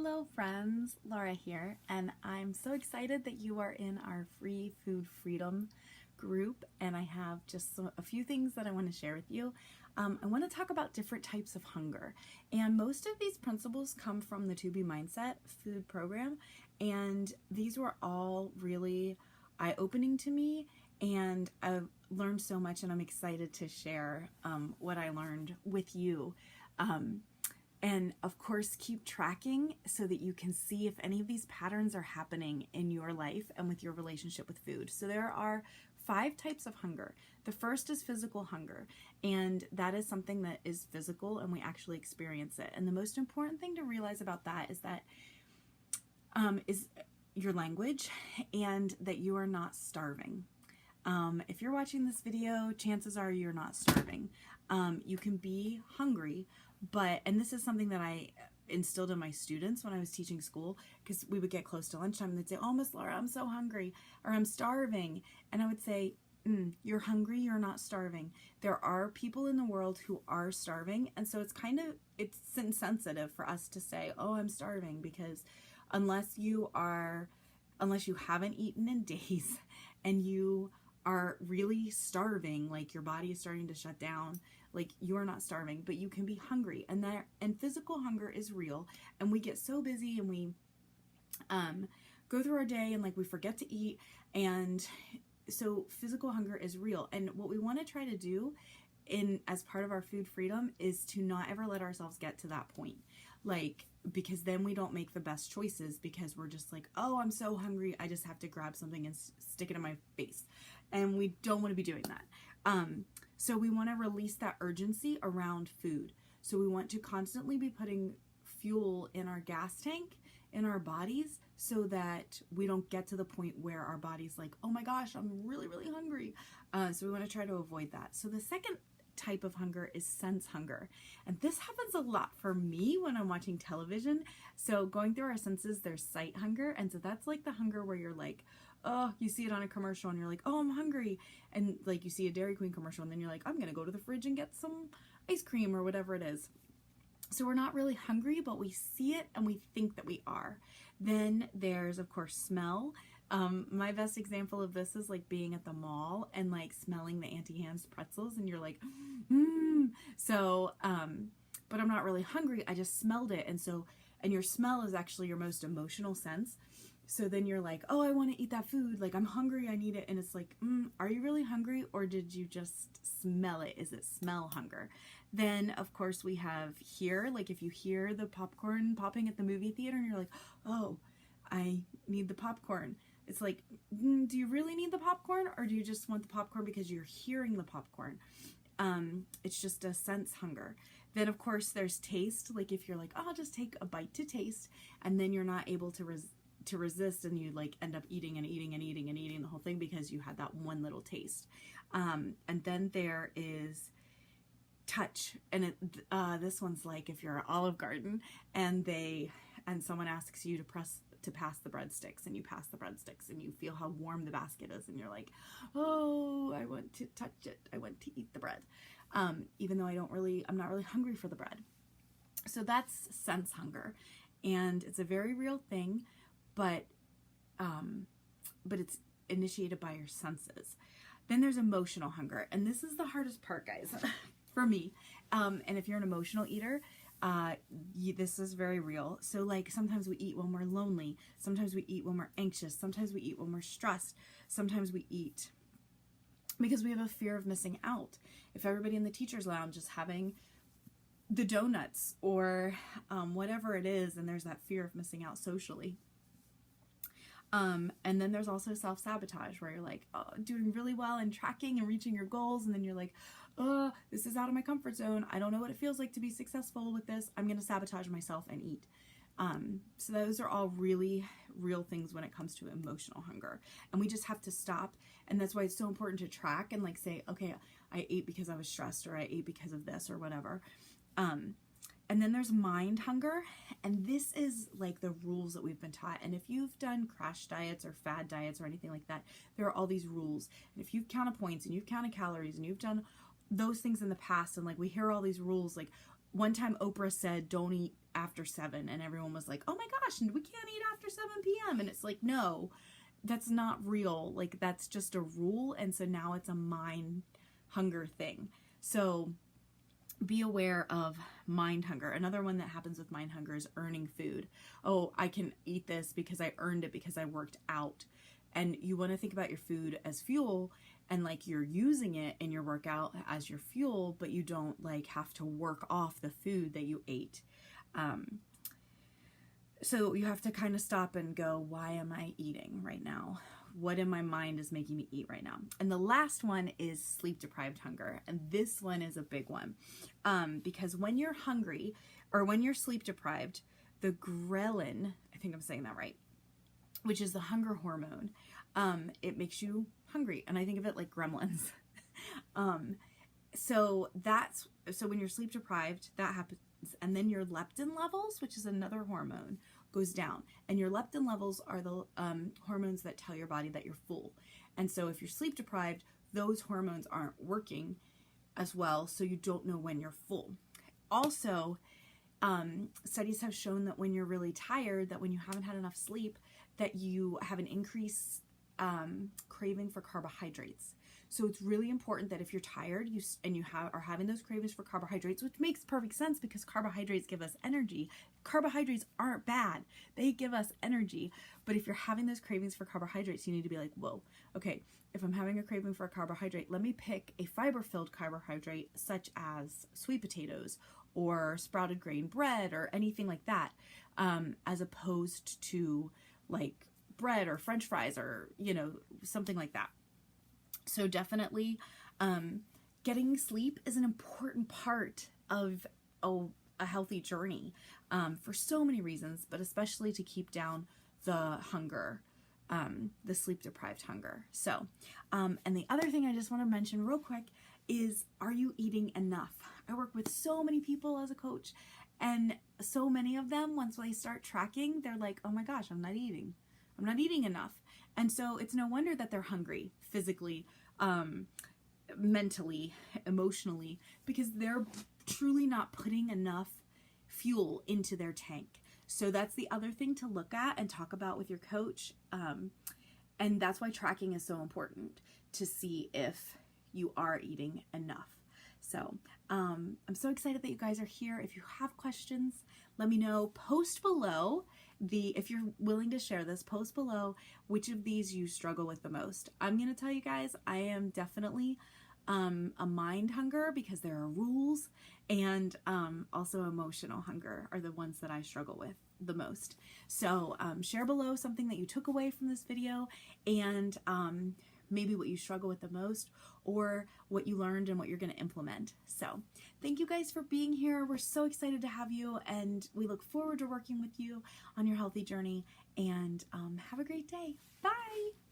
Hello friends, Laura here, and I'm so excited that you are in our free food freedom group, and I have just a few things that I want to share with you. I want to talk about different types of hunger, and most of these principles come from the To Be Mindset food program, and these were all really eye-opening to me, and I've learned so much, and I'm excited to share what I learned with you. And of course, keep tracking so that you can see if any of these patterns are happening in your life and with your relationship with food. So there are 5 types of hunger. The first is physical hunger, and that is something that is physical and we actually experience it. And the most important thing to realize about that is that is your language and that you are not starving. If you're watching this video, chances are you're not starving. You can be hungry, and this is something that I instilled in my students when I was teaching school, because we would get close to lunchtime and they'd say, "Oh, Miss Laura, I'm so hungry," or "I'm starving." And I would say, you're hungry, you're not starving. There are people in the world who are starving, and so it's insensitive for us to say, "Oh, I'm starving," because unless you haven't eaten in days and you are really starving, like your body is starting to shut down, like you're not starving, but you can be hungry. And physical hunger is real, and we get so busy and we go through our day and like we forget to eat, and so physical hunger is real. And what we want to try to do as part of our food freedom is to not ever let ourselves get to that point, because then we don't make the best choices, because we're just like, "Oh, I'm so hungry, I just have to grab something and stick it in my face," and we don't want to be doing that. So we want to release that urgency around food. So we want to constantly be putting fuel in our gas tank in our bodies so that we don't get to the point where our body's like, "Oh my gosh, I'm really, really hungry." So we want to try to avoid that. So the second type of hunger is sense hunger. And this happens a lot for me when I'm watching television. So going through our senses, there's sight hunger. And so that's like the hunger where you're like, oh, you see it on a commercial and you're like, "Oh, I'm hungry." And like you see a Dairy Queen commercial and then you're like, "I'm going to go to the fridge and get some ice cream," or whatever it is. So we're not really hungry, but we see it and we think that we are. Then there's, of course, smell. My best example of this is like being at the mall and like smelling the Auntie Anne's pretzels, and you're like, but I'm not really hungry, I just smelled it. And your smell is actually your most emotional sense. So then you're like, "Oh, I want to eat that food, like I'm hungry, I need it." And it's like, are you really hungry, or did you just smell it? Is it smell hunger? Then of course we have hear, like if you hear the popcorn popping at the movie theater and you're like, "Oh, I need the popcorn." It's like, do you really need the popcorn, or do you just want the popcorn because you're hearing the popcorn? It's just a sense hunger. Then of course there's taste, like if you're like, "Oh, I'll just take a bite to taste," and then you're not able to resist, and you like end up eating and eating and eating and eating the whole thing because you had that one little taste. And then there is touch, and this one's like if you're at Olive Garden and someone asks you to pass the breadsticks, and you pass the breadsticks and you feel how warm the basket is, and you're like, "Oh, I want to touch it, I want to eat the bread," even though I'm not really hungry for the bread. So that's sense hunger, and it's a very real thing, but it's initiated by your senses. Then there's emotional hunger, and this is the hardest part, guys, for me. And if you're an emotional eater, this is very real. So like sometimes we eat when we're lonely, sometimes we eat when we're anxious, sometimes we eat when we're stressed, sometimes we eat because we have a fear of missing out. If everybody in the teacher's lounge is having the donuts or whatever it is, and there's that fear of missing out socially. And then there's also self-sabotage, where you're like, doing really well and tracking and reaching your goals, and then you're like, "Oh, this is out of my comfort zone. I don't know what it feels like to be successful with this. I'm going to sabotage myself and eat." So those are all really real things when it comes to emotional hunger, and we just have to stop. And that's why it's so important to track and like say, "Okay, I ate because I was stressed," or "I ate because of this," or whatever. And then there's mind hunger, and this is like the rules that we've been taught. And if you've done crash diets or fad diets or anything like that, there are all these rules. And if you've counted points and you've counted calories and you've done those things in the past, and like we hear all these rules, like one time Oprah said, don't eat after 7, and everyone was like, oh my gosh, we can't eat after 7 p.m. And it's like, no, that's not real. Like, that's just a rule. And so now it's a mind hunger thing. So be aware of mind hunger. Another one that happens with mind hunger is earning food. Oh, I can eat this because I earned it because I worked out. And you want to think about your food as fuel, and like you're using it in your workout as your fuel, but you don't like have to work off the food that you ate. So you have to kind of stop and go, why am I eating right now? What in my mind is making me eat right now? And the last one is sleep deprived hunger. And this one is a big one, because when you're hungry or when you're sleep deprived, the ghrelin, I think I'm saying that right, which is the hunger hormone, it makes you hungry. And I think of it like gremlins. So when you're sleep deprived, that happens. And then your leptin levels, which is another hormone, goes down. And your leptin levels are the hormones that tell your body that you're full. And so if you're sleep deprived, those hormones aren't working as well, so you don't know when you're full. Also, studies have shown that when you're really tired, that when you haven't had enough sleep, that you have an increased craving for carbohydrates. So it's really important that if you're tired and you are having those cravings for carbohydrates, which makes perfect sense because carbohydrates give us energy. Carbohydrates aren't bad. They give us energy. But if you're having those cravings for carbohydrates, you need to be like, whoa, okay, if I'm having a craving for a carbohydrate, let me pick a fiber-filled carbohydrate such as sweet potatoes or sprouted grain bread or anything like that, as opposed to like bread or French fries or, something like that. So definitely getting sleep is an important part of a healthy journey for so many reasons, but especially to keep down the hunger, the sleep deprived hunger. So, and the other thing I just want to mention real quick is, are you eating enough? I work with so many people as a coach, and so many of them, once they start tracking, they're like, oh my gosh, I'm not eating enough. And so it's no wonder that they're hungry physically, mentally, emotionally, because they're truly not putting enough fuel into their tank. So that's the other thing to look at and talk about with your coach. And that's why tracking is so important, to see if you are eating enough. So I'm so excited that you guys are here. If you have questions, let me know. Post below if you're willing to share this, post below which of these you struggle with the most. I'm going to tell you guys, I am definitely a mind hunger because there are rules, and also emotional hunger are the ones that I struggle with the most. So share below something that you took away from this video, and maybe what you struggle with the most, or what you learned and what you're going to implement. So thank you guys for being here. We're so excited to have you, and we look forward to working with you on your healthy journey. And have a great day. Bye.